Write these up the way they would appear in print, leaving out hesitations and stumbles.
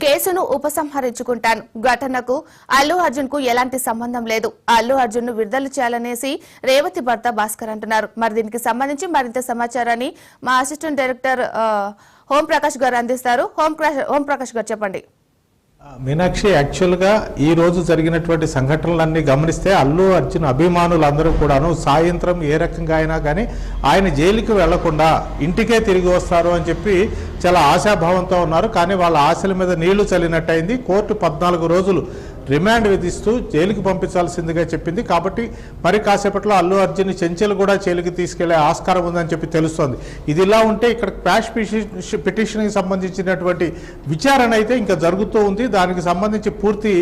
కేసును ఉపసంహరించుకుంటాను. ఘటనకు అల్లు అర్జున్ కు ఎలాంటి సంబంధం లేదు. అల్లు అర్జున్ ను విడుదల చేయాలనేసి రేవతి భర్త భాస్కర్ అంటున్నారు. మరి దీనికి సంబంధించి మరింత సమాచారాన్ని మా అసిస్టెంట్ డైరెక్టర్ హోం ప్రకాష్ గారు అందిస్తారు. హోం ప్రకాష్ గారు చెప్పండి. మీనాక్షి, యాక్చువల్గా ఈ రోజు జరిగినటువంటి సంఘటనలన్నీ గమనిస్తే అల్లు అర్జున్ అభిమానులందరూ కూడాను సాయంత్రం ఏ రకంగా అయినా కానీ ఆయన జైలుకి వెళ్లకుండా ఇంటికే తిరిగి వస్తారు అని చెప్పి చాలా ఆశాభావంతో ఉన్నారు. కానీ వాళ్ళ ఆశల మీద నీళ్లు చల్లినట్టయింది. కోర్టు 14 రోజులు రిమాండ్ విధిస్తూ జైలుకి పంపించాల్సిందిగా చెప్పింది. కాబట్టి మరి కాసేపట్లో అల్లు అర్జున్ చెంచెలు కూడా జైలుకి తీసుకెళ్లే ఆస్కారం ఉందని చెప్పి తెలుస్తోంది. ఇది ఇలా ఉంటే ఇక్కడ క్వాష్ పిటిషన్కి సంబంధించినటువంటి విచారణ అయితే ఇంకా జరుగుతూ ఉంది. దానికి సంబంధించి పూర్తి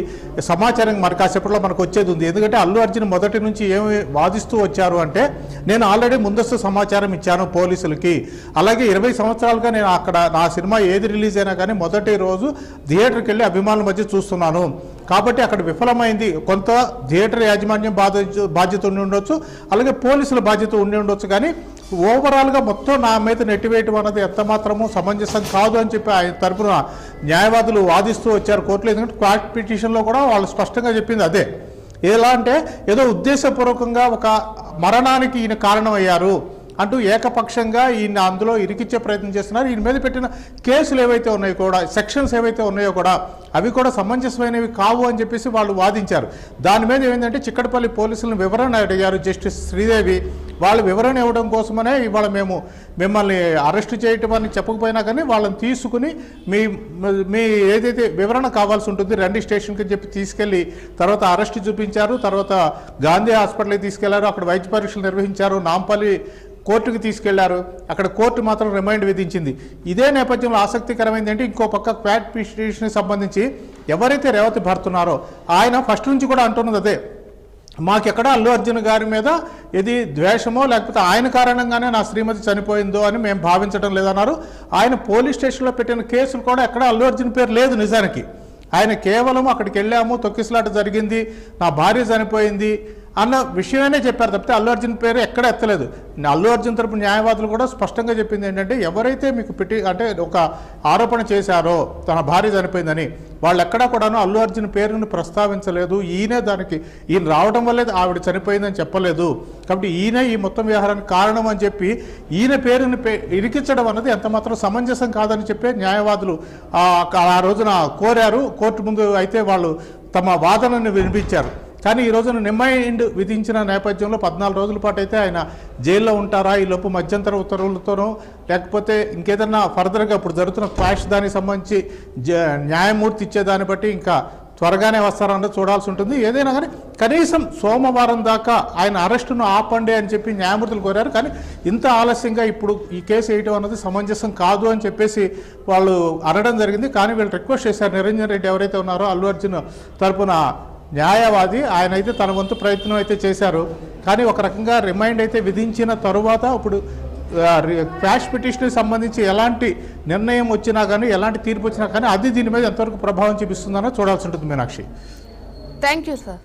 సమాచారం మరి కాసేపట్లో మనకు వచ్చేది ఉంది. ఎందుకంటే అల్లు అర్జున్ మొదటి నుంచి ఏమి వాదిస్తూ వచ్చారు అంటే, నేను ఆల్రెడీ ముందస్తు సమాచారం ఇచ్చాను పోలీసులకి, అలాగే 20 సంవత్సరాలుగా నేను అక్కడ నా సినిమా ఏది రిలీజ్ అయినా కానీ మొదటి రోజు థియేటర్కి వెళ్ళి అభిమానుల మధ్య చూస్తున్నాను. కాబట్టి అక్కడ విఫలమైంది. కొంత థియేటర్ యాజమాన్యం బాధ్యత ఉండి ఉండొచ్చు, అలాగే పోలీసుల బాధ్యత ఉండి ఉండొచ్చు. కానీ ఓవరాల్గా మొత్తం నా మీద నెట్టివేయటం అన్నది ఎంత మాత్రమూ సమంజసం కాదు అని చెప్పి ఆయన తరపున న్యాయవాదులు వాదిస్తూ వచ్చారు కోర్టులో. ఎందుకంటే క్వాష్ పిటిషన్లో కూడా వాళ్ళు స్పష్టంగా చెప్పింది అదే. ఎలా అంటే ఏదో ఉద్దేశపూర్వకంగా ఒక మరణానికి ఈయన కారణమయ్యారు అంటూ ఏకపక్షంగా ఈయన అందులో ఇరికిచ్చే ప్రయత్నం చేస్తున్నారు. ఈయన మీద పెట్టిన కేసులు ఏవైతే ఉన్నాయో కూడా, సెక్షన్స్ ఏవైతే ఉన్నాయో కూడా అవి కూడా సమంజసమైనవి కావు అని చెప్పేసి వాళ్ళు వాదించారు. దాని మీద ఏమైందంటే చిక్కడపల్లి పోలీసులను వివరణ అడిగారు జస్టిస్ శ్రీదేవి. వాళ్ళు వివరణ ఇవ్వడం కోసమనే ఇవాళ మేము మిమ్మల్ని అరెస్ట్ చేయటం అని చెప్పకపోయినా కానీ వాళ్ళని తీసుకుని మీ ఏదైతే వివరణ కావాల్సి ఉంటుంది రండి స్టేషన్కి చెప్పి తీసుకెళ్ళి తర్వాత అరెస్ట్ చూపించారు. తర్వాత గాంధీ హాస్పిటల్కి తీసుకెళ్లారు. అక్కడ వైద్య పరీక్షలు నిర్వహించారు. నాంపల్లి కోర్టుకు తీసుకెళ్లారు. అక్కడ కోర్టు మాత్రం రిమైండ్ విధించింది. ఇదే నేపథ్యంలో ఆసక్తికరమైంది అంటే, ఇంకో పక్క క్వాష్ పిటిషన్కి సంబంధించి ఎవరైతే రేవతి భర్తున్నారో ఆయన ఫస్ట్ నుంచి కూడా అంటున్నది అదే, మాకెక్కడ అల్లు అర్జున్ గారి మీద ఇది ద్వేషమో లేకపోతే ఆయన కారణంగానే నా శ్రీమతి చనిపోయిందో అని మేము భావించడం లేదన్నారు. ఆయన పోలీస్ స్టేషన్లో పెట్టిన కేసులు కూడా ఎక్కడ అల్లు అర్జున్ పేరు లేదు. నిజానికి ఆయన కేవలం అక్కడికి వెళ్ళాము, తొక్కిసలాట జరిగింది, నా భార్య చనిపోయింది అన్న విషయమే చెప్పారు తప్పితే అల్లు అర్జున్ పేరు ఎక్కడ ఎత్తలేదు. అల్లు అర్జున్ తరపు న్యాయవాదులు కూడా స్పష్టంగా చెప్పింది ఏంటంటే, ఎవరైతే మీకు అంటే ఒక ఆరోపణ చేశారో తన భార్య చనిపోయిందని, వాళ్ళు ఎక్కడా కూడాను అల్లు అర్జున్ పేరును ప్రస్తావించలేదు. ఈయన రావడం వల్లే ఆవిడ చనిపోయిందని చెప్పలేదు. కాబట్టి ఈయన ఈ మొత్తం వ్యవహారానికి కారణం అని చెప్పి ఈయన పేరుని ఇరికించడం అన్నది ఎంత మాత్రం సమంజసం కాదని చెప్పే న్యాయవాదులు ఆ రోజున కోరారు. కోర్టు ముందు అయితే వాళ్ళు తమ వాదనను వినిపించారు. కానీ ఈ రోజున రిమైండ్ విధించిన నేపథ్యంలో 14 రోజుల పాటు అయితే ఆయన జైల్లో ఉంటారా, ఈ లోపు మధ్యంతర ఉత్తర్వులతోనో లేకపోతే ఇంకేదన్నా ఫర్దర్గా ఇప్పుడు జరుగుతున్న క్వాష్ దానికి సంబంధించి న్యాయమూర్తి ఇచ్చేదాన్ని బట్టి ఇంకా త్వరగానే వస్తారన్నది చూడాల్సి ఉంటుంది. ఏదైనా కానీ కనీసం సోమవారం దాకా ఆయన అరెస్టును ఆపండి అని చెప్పి న్యాయమూర్తులు కోరారు. కానీ ఇంత ఆలస్యంగా ఇప్పుడు ఈ కేసు వేయటం అన్నది సమంజసం కాదు అని చెప్పేసి వాళ్ళు అనడం జరిగింది. కానీ వీళ్ళు రిక్వెస్ట్ చేశారు. నిరంజన్ రెడ్డి ఎవరైతే ఉన్నారో అల్లు అర్జున్ తరపున న్యాయవాది, ఆయన అయితే తన వంతు ప్రయత్నం అయితే చేశారు. కానీ ఒక రకంగా రిమైండ్ అయితే విధించిన తరువాత ఇప్పుడు క్వాష్ పిటిషన్కి సంబంధించి ఎలాంటి నిర్ణయం వచ్చినా కానీ ఎలాంటి తీర్పు వచ్చినా కానీ అది దీని మీద ఎంతవరకు ప్రభావం చూపిస్తుందనో చూడాల్సి ఉంటుంది. Meenakshi, thank you sir.